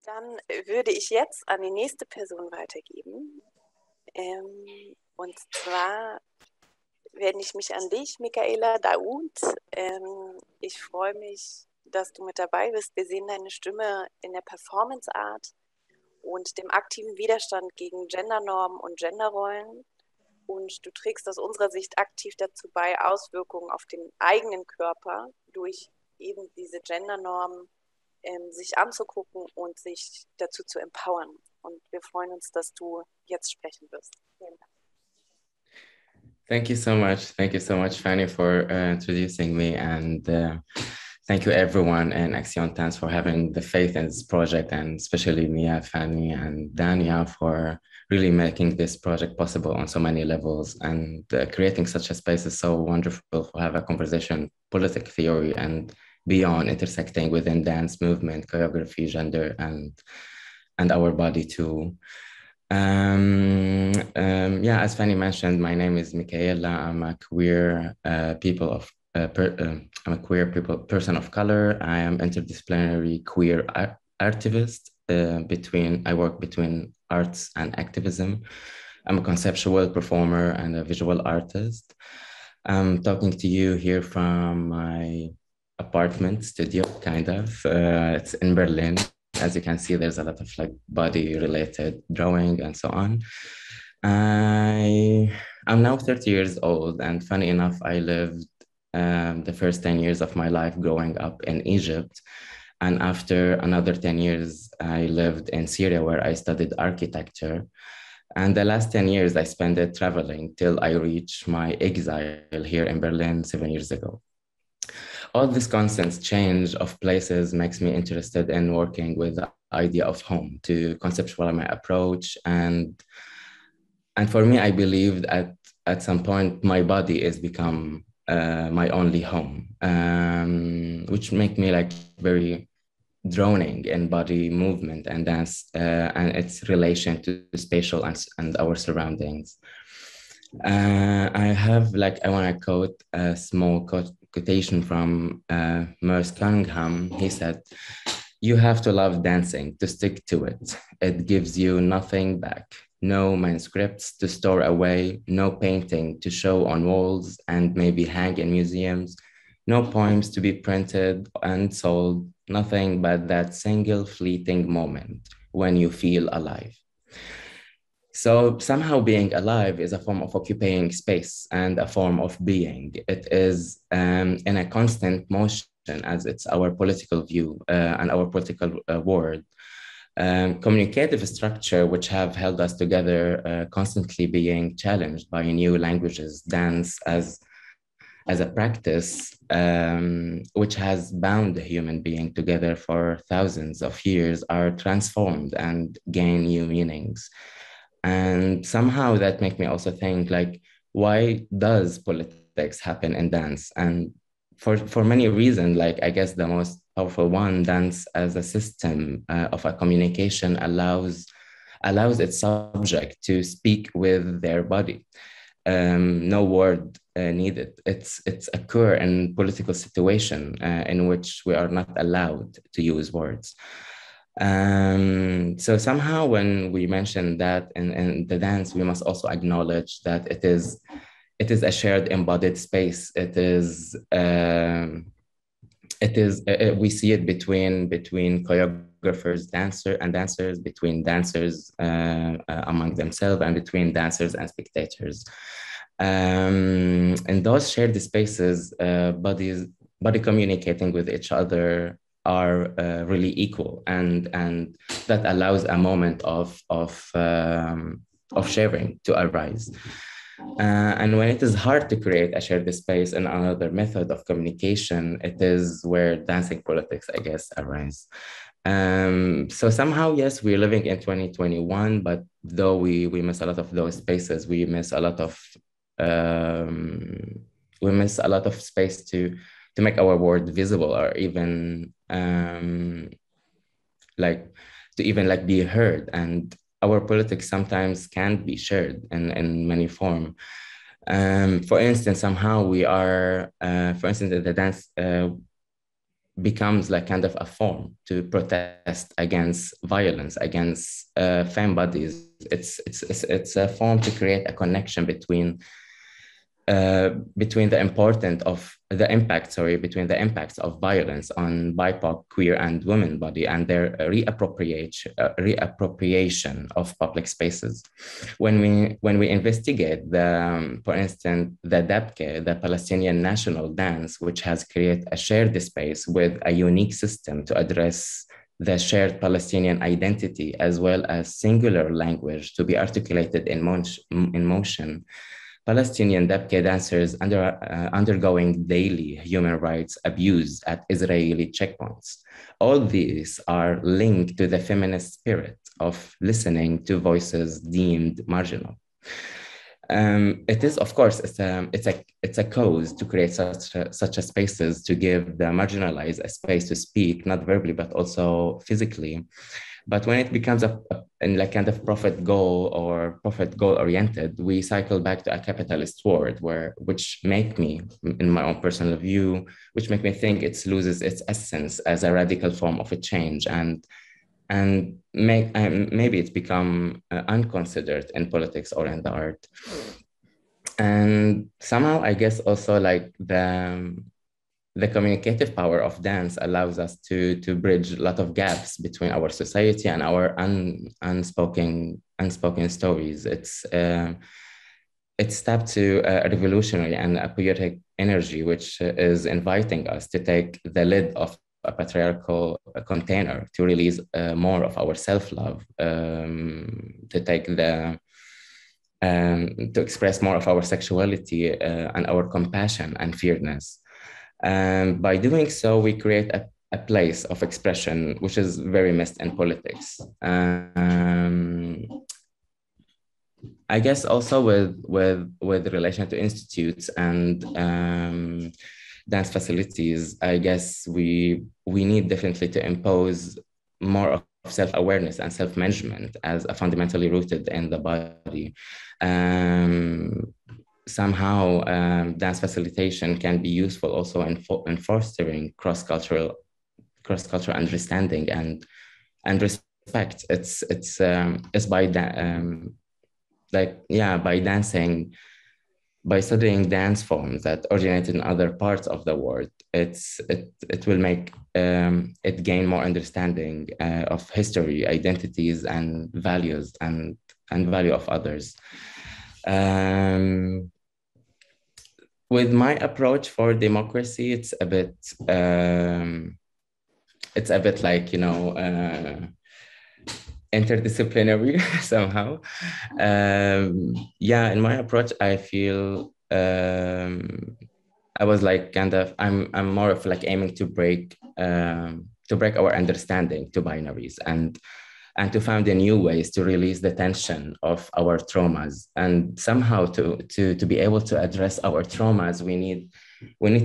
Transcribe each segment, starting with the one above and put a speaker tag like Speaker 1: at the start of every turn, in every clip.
Speaker 1: Dann würde ich jetzt an die nächste Person weitergeben. Und zwar wende ich mich an dich, Michaela Daoud. Ich freue mich, dass du mit dabei bist. Wir sehen deine Stimme in der Performance Art und dem aktiven Widerstand gegen Gendernormen und Genderrollen. Und du trägst aus unserer Sicht aktiv dazu bei, Auswirkungen auf den eigenen Körper durch eben diese Gendernormen sich anzugucken und sich dazu zu empowern. Und wir freuen uns, dass du jetzt sprechen wirst. Vielen Dank.
Speaker 2: Thank you so much. Thank you so much, Fanny, for introducing me. And thank you, everyone, and Action Dance for having the faith in this project, and especially Mia, Fanny, and Dania for really making this project possible on so many levels. And creating such a space is so wonderful to have a conversation, political theory, and beyond, intersecting within dance movement, choreography, gender, and our body too. Yeah, as Fanny mentioned, my name is Michaela. I'm a queer I'm a queer person of color. I am interdisciplinary queer artivist. I work between arts and activism. I'm a conceptual performer and a visual artist. I'm talking to you here from my apartment studio, kind of. It's in Berlin. As you can see, there's a lot of like body related drawing and so on. I'm now 30 years old, and funny enough, I lived the first 10 years of my life growing up in Egypt. And after another 10 years, I lived in Syria where I studied architecture. And the last 10 years I spent it traveling till I reached my exile here in Berlin 7 years ago. All this constant change of places makes me interested in working with the idea of home to conceptualize my approach. And for me, I believe that at some point my body is become my only home, which make me like very droning in body movement and dance and its relation to spatial and our surroundings. I want to quote a small quotation from Merce Cunningham. He said, "You have to love dancing to stick to it. It gives you nothing back. No manuscripts to store away, no painting to show on walls and maybe hang in museums, no poems to be printed and sold, nothing but that single fleeting moment when you feel alive." So somehow being alive is a form of occupying space and a form of being. It is in a constant motion as it's our political view and our political word. Communicative structure which have held us together constantly being challenged by new languages, dance as a practice which has bound the human being together for thousands of years are transformed and gain new meanings. And somehow that make me also think like, why does politics happen in dance? And for many reasons, like I guess the most powerful one, dance as a system of a communication allows its subject to speak with their body. No word needed. It's occur in political situation in which we are not allowed to use words. So somehow when we mention that in the dance, we must also acknowledge that it is a shared embodied space. We see it between choreographers, dancers, between dancers among themselves, and between dancers and spectators. In those shared spaces, body communicating with each other are really equal, and that allows a moment of sharing to arise. And when it is hard to create a shared space and another method of communication, it is where dancing politics, I guess, arise. So somehow, yes, we're living in 2021, but though we miss a lot of those spaces, we miss a lot of space to make our word visible, or even to be heard. And our politics sometimes can't be shared in many forms. For instance, somehow we are, for instance, in the dance, becomes like kind of a form to protest against violence against femme bodies. It's a form to create a connection between the important of the impact, between the impacts of violence on BIPOC, queer, and women body and their reappropriation of public spaces. When we investigate for instance, the Dabke, the Palestinian national dance, which has created a shared space with a unique system to address the shared Palestinian identity, as well as singular language to be articulated in motion. Palestinian Dabke dancers undergoing daily human rights abuse at Israeli checkpoints. All these are linked to the feminist spirit of listening to voices deemed marginal. It is, of course, it's a cause to create such a spaces to give the marginalized a space to speak, not verbally, but also physically. But when it becomes like kind of profit goal oriented, we cycle back to a capitalist world which make me, in my own personal view, which make me think it loses its essence as a radical form of a change, and maybe it's become unconsidered in politics or in the art. And somehow, I guess also like the communicative power of dance allows us to bridge a lot of gaps between our society and our unspoken stories. It's tapped to a revolutionary and a poetic energy, which is inviting us to take the lid off a patriarchal container, to release more of our self-love, to take to express more of our sexuality and our compassion and fearness. By doing so, we create a place of expression, which is very missed in politics. I guess also with relation to institutes and dance facilities, I guess we need definitely to impose more of self-awareness and self-management as a fundamentally rooted in the body. Somehow dance facilitation can be useful also in fostering cross-cultural understanding and respect. It's by by dancing, by studying dance forms that originate in other parts of the world, it will make it gain more understanding of history, identities, and values and value of others. With my approach for democracy, it's a bit like, interdisciplinary somehow. In my approach, I feel I was like I'm more of like aiming to break our understanding to binaries and to find the new ways to release the tension of our traumas, and somehow to be able to address our traumas, we need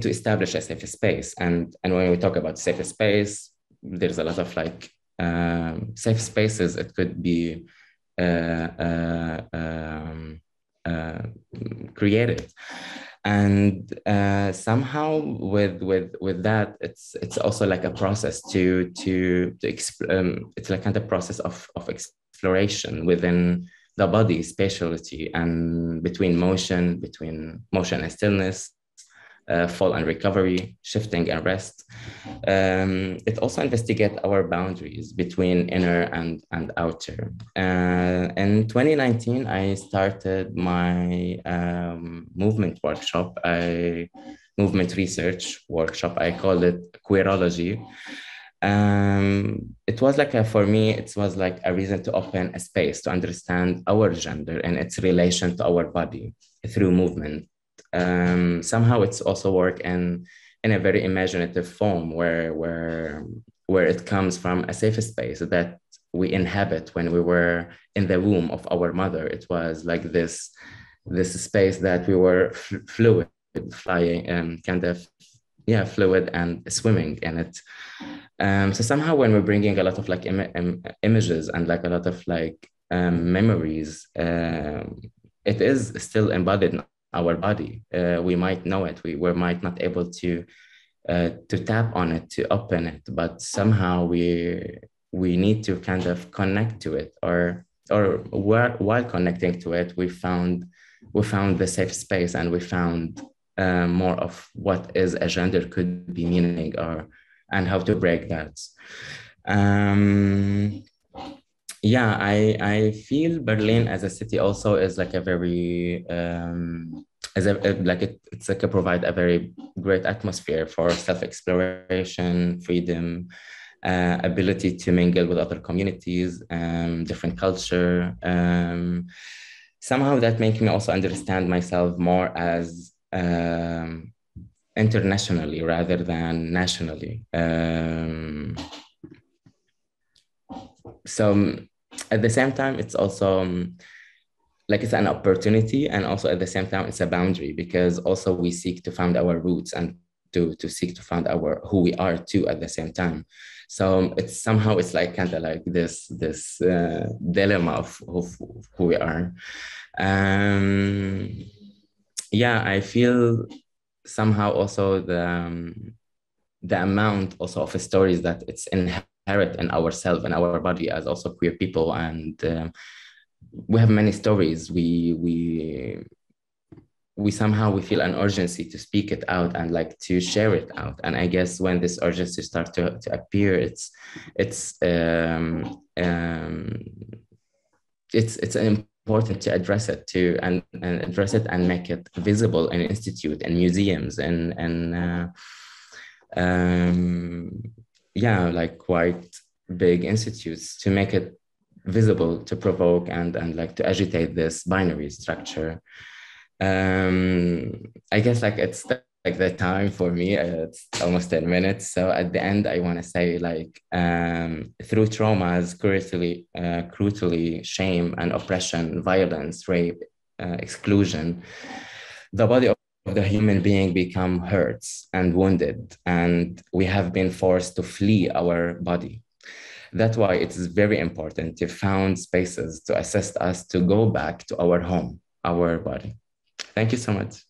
Speaker 2: to establish a safe space. And when we talk about safe space, there's a lot of like safe spaces. It could be created, and somehow with that, it's also like a process it's like kind of process of exploration within the body, spatiality, and between motion and stillness, fall and recovery, shifting and rest. It also investigates our boundaries between inner and outer. In 2019, I started my movement research workshop. I called it Queerology. It was like for me, it was like a reason to open a space to understand our gender and its relation to our body through movement. Somehow it's also work in a very imaginative form where it comes from a safe space that we inhabit when we were in the womb of our mother. It was like this space that we were fluid, flying, fluid and swimming in it. So somehow when we're bringing a lot of like images and like a lot of like memories, it is still embodied in our body. We might know it. We might not able to to tap on it, to open it, but somehow we need to kind of connect to it, or while connecting to it, we found the safe space, and we found more of what is a gender could be meaning, or and how to break that. Yeah, I feel Berlin as a city also is like a very as a like it's like a provide a very great atmosphere for self-exploration, freedom, ability to mingle with other communities, different culture. Somehow that makes me also understand myself more as internationally rather than nationally. So at the same time, it's also like it's an opportunity, and also at the same time, it's a boundary, because also we seek to find our roots and to seek to find our who we are too at the same time. So it's somehow it's like kind of like this dilemma of who we are. Yeah, I feel somehow also the amount also of stories that it's inherent in ourselves and our body as also queer people, and we have many stories. We somehow we feel an urgency to speak it out and like to share it out. And I guess when this urgency starts to appear, it's important to address it too, and address it and make it visible in institute and museums and yeah, like quite big institutes, to make it visible, to provoke and like to agitate this binary structure. I guess like it's like the time for me. It's almost 10 minutes. So at the end, I want to say like through traumas, cruelty, shame and oppression, violence, rape, exclusion, the body of the human being become hurts and wounded, and we have been forced to flee our body. That's why it is very important to found spaces to assist us to go back to our home, our body. Thank you so much.